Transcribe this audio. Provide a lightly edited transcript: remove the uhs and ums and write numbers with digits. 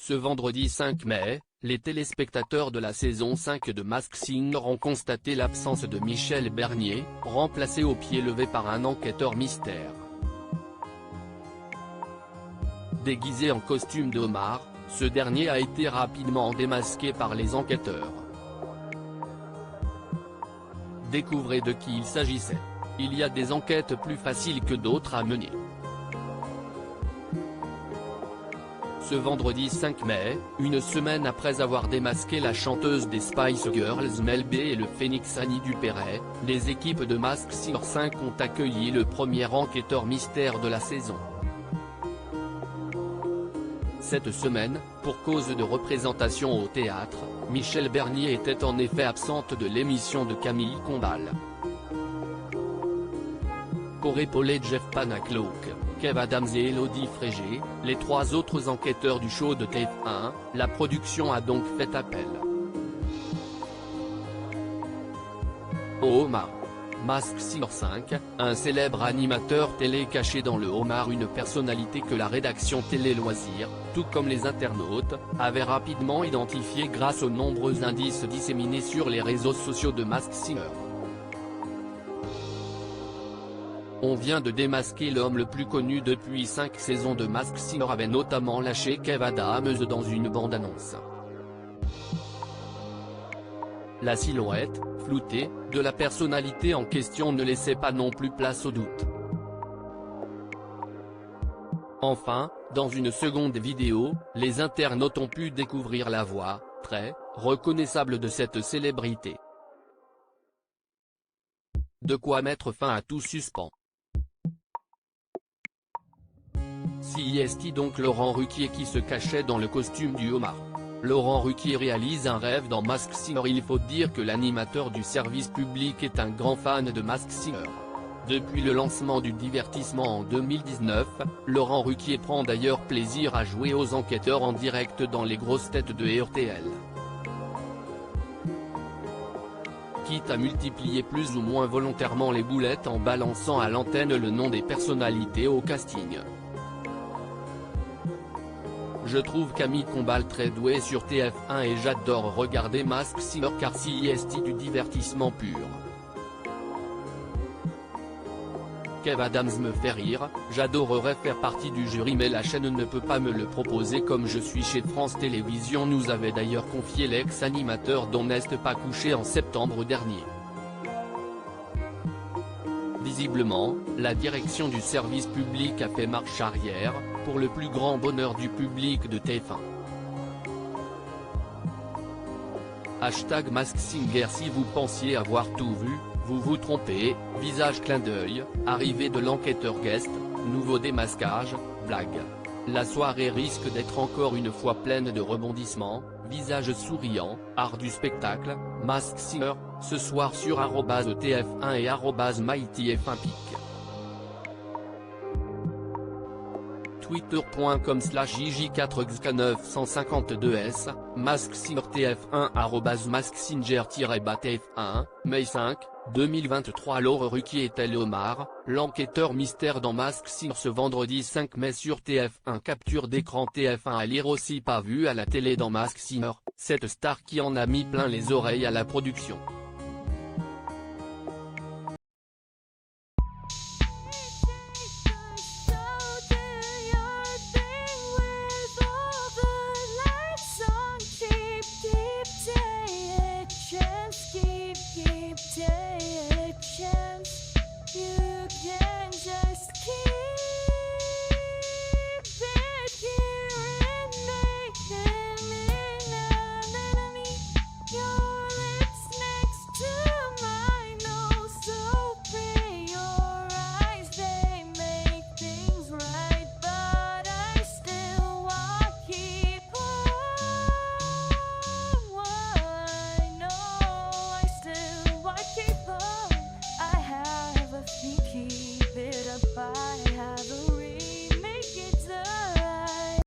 Ce vendredi 5 mai, les téléspectateurs de la saison 5 de Masked Singer ont constaté l'absence de Michel Bernier, remplacé au pied levé par un enquêteur mystère. Déguisé en costume de homard, ce dernier a été rapidement démasqué par les enquêteurs. Découvrez de qui il s'agissait. Il y a des enquêtes plus faciles que d'autres à mener. Ce vendredi 5 mai, une semaine après avoir démasqué la chanteuse des Spice Girls Mel B et le phénix Annie Dupéret, les équipes de Masked Singer 5 ont accueilli le premier enquêteur mystère de la saison. Cette semaine, pour cause de représentation au théâtre, Michel Bernier était en effet absente de l'émission de Camille Combal. Pour épauler Jeff Panacloak, Kev Adams et Elodie Frégé, les trois autres enquêteurs du show de TF1, la production a donc fait appel au homard. Masked Singer 5, un célèbre animateur télé caché dans le homard, une personnalité que la rédaction Télé Loisirs, tout comme les internautes, avait rapidement identifié grâce aux nombreux indices disséminés sur les réseaux sociaux de Masked Singer. On vient de démasquer l'homme le plus connu depuis 5 saisons de Masked Singer, avait notamment lâché Kev Adams dans une bande-annonce. La silhouette, floutée, de la personnalité en question ne laissait pas non plus place au doute. Enfin, dans une seconde vidéo, les internautes ont pu découvrir la voix, très reconnaissable de cette célébrité. De quoi mettre fin à tout suspens. CIST donc Laurent Ruquier qui se cachait dans le costume du homard. Laurent Ruquier réalise un rêve dans Masked Singer. Il faut dire que l'animateur du service public est un grand fan de Masked Singer. Depuis le lancement du divertissement en 2019, Laurent Ruquier prend d'ailleurs plaisir à jouer aux enquêteurs en direct dans les grosses têtes de RTL. Quitte à multiplier plus ou moins volontairement les boulettes en balançant à l'antenne le nom des personnalités au casting. Je trouve Camille Combal très douée sur TF1 et j'adore regarder Masked Singer car CIST du divertissement pur. Kev Adams me fait rire, j'adorerais faire partie du jury mais la chaîne ne peut pas me le proposer comme je suis chez France Télévisions, nous avait d'ailleurs confié l'ex-animateur dont n'est pas couché en septembre dernier. Visiblement, la direction du service public a fait marche arrière, pour le plus grand bonheur du public de TF1. #Masked Singer. Si vous pensiez avoir tout vu, vous vous trompez, visage clin d'œil, arrivée de l'enquêteur guest, nouveau démasquage, blague. La soirée risque d'être encore une fois pleine de rebondissements, visage souriant, art du spectacle, Masked Singer, ce soir sur @TF1 et @MyTF1pic. Twitter.com/JJ4Xk952S, Masked Singer TF1 @MaskedSinger-TF1, mai 5, 2023. Laurent Ruquier est-elle homard, l'enquêteur mystère dans Masked Singer ce vendredi 5 mai sur TF1. Capture d'écran TF1 à lire aussi pas vu à la télé dans Masked Singer, cette star qui en a mis plein les oreilles à la production.